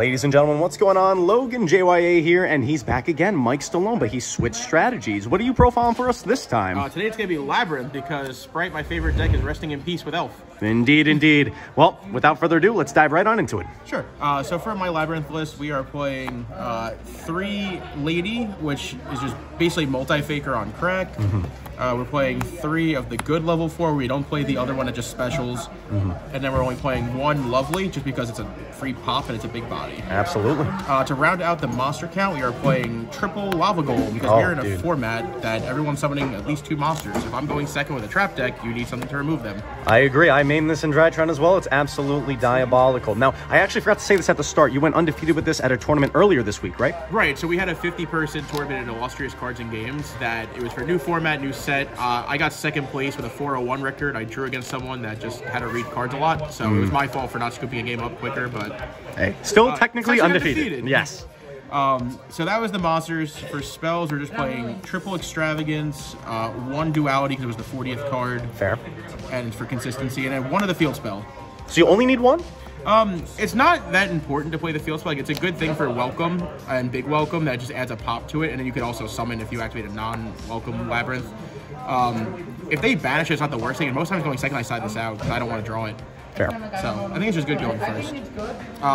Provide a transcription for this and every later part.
Ladies and gentlemen, what's going on? Logan JYA here, and he's back again, Mike Stallone, but he switched strategies. What are you profiling for us this time? Today it's going to be Labrynth, because Sprite, my favorite deck, is resting in peace with Elf. Indeed, indeed. Well, without further ado, let's dive right on into it. Sure. So for my Labrynth list, we are playing 3 Lady, which is just basically multi-faker on crack. We're playing 3 of the good level 4. We don't play the other one at just specials. And then we're only playing 1 Lovely, just because it's a free pop and it's a big body. Absolutely. To round out the monster count, we are playing triple Lava Golem, because we're in a format that everyone's summoning at least 2 monsters. If I'm going second with a trap deck, you need something to remove them. I agree. I main this in Drytron as well. It's absolutely diabolical. Now, I actually forgot to say this at the start. You went undefeated with this at a tournament earlier this week, right? Right. So we had a 50-person tournament in Illustrious Cards and Games that it was for new format, new set. I got second place with a 401 record. I drew against someone that just had to read cards a lot, so it was my fault for not scooping a game up quicker, but... Hey, still technically undefeated. Yes. So that was the monsters. For spells, we're just playing triple Extravagance, 1 Duality, because it was the 40th card. Fair. And for consistency, and then 1 of the field spell. So you only need 1? It's not that important to play the field spell. Like, it's a good thing for welcome and big welcome that just adds a pop to it, and then you could also summon if you activate a non-welcome Labrynth. If they banish it, it's not the worst thing, and most times going second I side this out because I don't want to draw it. Fair. So I think it's just good going first.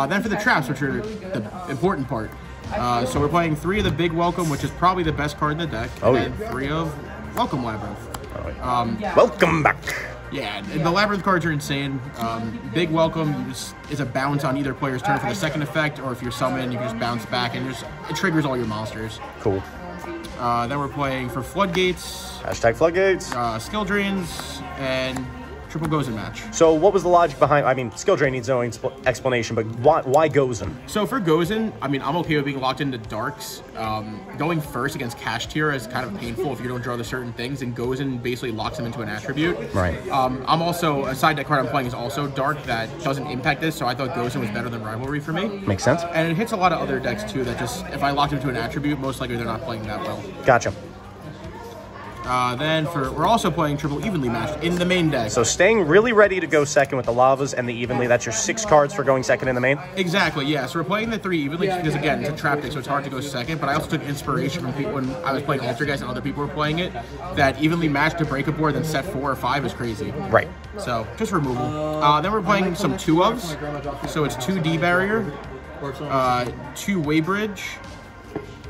Then for the traps, which are the important part. So we're playing 3 of the big welcome, which is probably the best card in the deck, and 3 of welcome Labrynth. Welcome back. Yeah, the Labrynth cards are insane. Big welcome is a bounce on either player's turn for the second effect, or if you're summoned, you can just bounce back, and it triggers all your monsters. Cool. Then we're playing for Floodgates. Hashtag Floodgates. Skill Drains, and triple Gozen match. So what was the logic behind, I mean, Skill Drain needs no explanation, but why Gozen? So for Gozen, I mean, I'm okay with being locked into Darks. Going first against Cash Tier is kind of painful if you don't draw the certain things, and Gozen basically locks him into an attribute. Right. I'm also, a side deck card I'm playing is also Dark that doesn't impact this, so I thought Gozen was better than Rivalry for me. Makes sense. And it hits a lot of other decks too that just, if I locked him to an attribute, most likely they're not playing that well. Gotcha. Then we're also playing triple Evenly matched in the main deck. So staying really ready to go second with the Lavas and the Evenly. That's your 6 cards for going second in the main? Exactly, yeah. So we're playing the 3 Evenly because, again, it's a trap deck, so it's hard to go second. But I also took inspiration from people when I was playing Altergeist and other people were playing it, that Evenly matched to break a board, then set 4 or 5 is crazy. Right. So just removal. Then we're playing some 2-ofs. So it's 2 D Barrier, 2 Waybridge.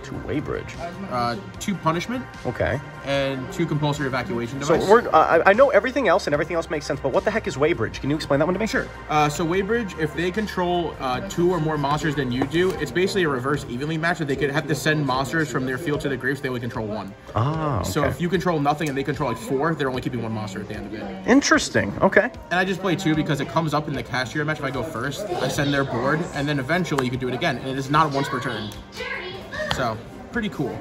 2 Waybridge. 2 Punishment. Okay. And 2 Compulsory Evacuation device. So I know everything else, and everything else makes sense, but what the heck is Waybridge? Can you explain that one to me? Sure. So Waybridge, if they control 2 or more monsters than you do, it's basically a reverse Evenly match that they could have to send monsters from their field to the grave, so they only control 1. Ah, okay. So if you control nothing and they control like 4, they're only keeping 1 monster at the end of it. Interesting. Okay. And I just play 2 because it comes up in the Cashier match if I go first. I send their board, and then eventually you can do it again, and it is not once per turn. So, pretty cool.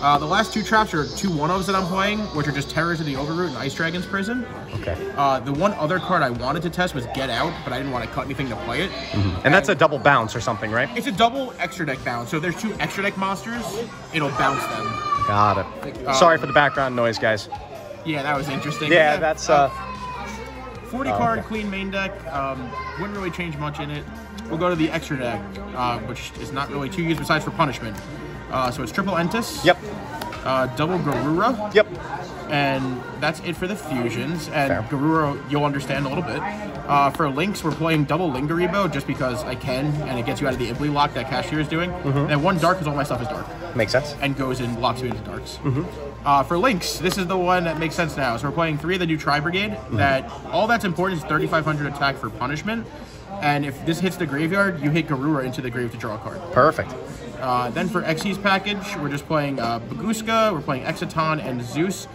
The last 2 traps are 2 1-ofs that I'm playing, which are just Terrors of the Overroot and Ice Dragon's Prison. Okay. The one other card I wanted to test was Get Out, but I didn't want to cut anything to play it. And that's a double bounce or something, right? It's a double extra deck bounce. So if there's 2 extra deck monsters, it'll bounce them. Got it. Sorry for the background noise, guys. Yeah, that was interesting. Yeah, that's... 40 card clean main deck. Wouldn't really change much in it. We'll go to the extra deck, which is not really too used besides for punishment. So it's triple Entis. Yep. Double Garura. Yep. And that's it for the fusions. And Garura, you'll understand a little bit. For links, we're playing double Lingaribo just because I can, and it gets you out of the Ibly lock that Cashier is doing. And 1 dark because all my stuff is dark. Makes sense. And goes and locks you into darks. For links, this is the one that makes sense now. So we're playing 3 of the new Tri-Brigade. That all that's important is 3,500 attack for punishment. And if this hits the graveyard, you hit Garura into the grave to draw a card. Perfect. Then for Xyz package, we're just playing Baguska, we're playing Exciton, and Zeus.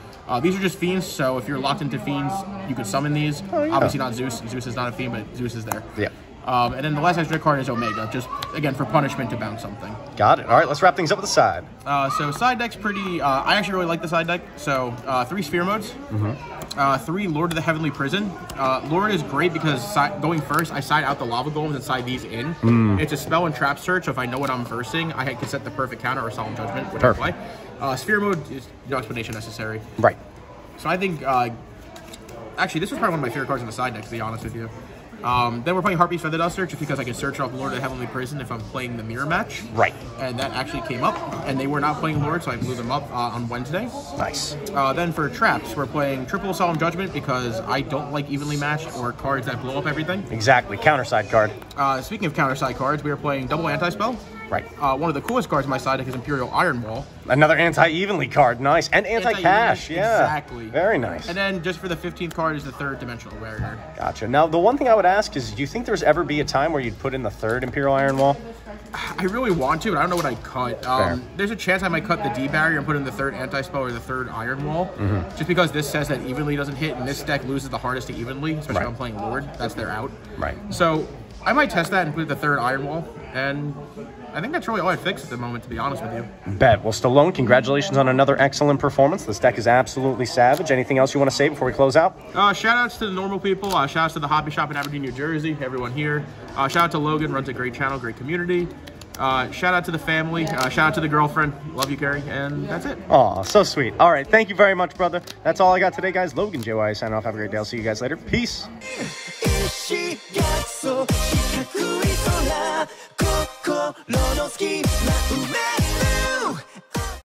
These are just fiends, so if you're locked into fiends, you can summon these. Obviously not Zeus. Zeus is not a fiend, but Zeus is there. Yeah. And then the last extra card is Omega, just, again, for punishment to bounce something. Got it. All right, let's wrap things up with the side. So side deck's pretty... I actually really like the side deck. So 3 Sphere modes. 3 Lord of the Heavenly Prison. Lord is great because going first, I side out the Lava Golems and side these in. It's a spell and trap search, so if I know what I'm versing, I can set the perfect counter or Solemn Judgment, which I play. Sphere mode is no explanation necessary. Right. So I think... actually, this was probably one of my favorite cards in the side deck, to be honest with you. Then we're playing Heartbeat Feather Duster just because I can search off Lord of the Heavenly Prison if I'm playing the mirror match. Right. And that actually came up, and they were not playing Lord, so I blew them up on Wednesday. Nice. Then for traps, we're playing Triple Solemn Judgment because I don't like evenly matched or cards that blow up everything. Exactly. Counterside card. Speaking of counterside cards, we are playing Double Anti-Spell. Right. One of the coolest cards on my side deck is Imperial Iron Wall. Another anti-evenly card. Nice. And anti-cash. Yeah. Exactly. Very nice. And then just for the 15th card is the third Dimensional Barrier. Gotcha. Now, the one thing I would ask is, do you think there's ever be a time where you'd put in the third Imperial Iron Wall? I really want to, but I don't know what I'd cut. There's a chance I might cut the D barrier and put in the third anti-spell or the third Iron Wall, just because this says that evenly doesn't hit, and this deck loses the hardest to evenly, especially if I'm playing Lord. That's their out. Right. So I might test that and put the third Iron Wall, and I think that's really all I'd fix at the moment, to be honest with you. Bet. Well, Stallone, congratulations on another excellent performance. This deck is absolutely savage. Anything else you want to say before we close out? Shout outs to the normal people. Shout outs to the Hobby Shop in Aberdeen, New Jersey. Everyone here. Shout out to Logan, runs a great channel, great community. Shout out to the family. Shout out to the girlfriend. Love you, Gary. And that's it. Aw, so sweet. All right. Thank you very much, brother. That's all I got today, guys. Logan, YuGiOh, signing off. Have a great day. I'll see you guys later. Peace. 心の隙間埋め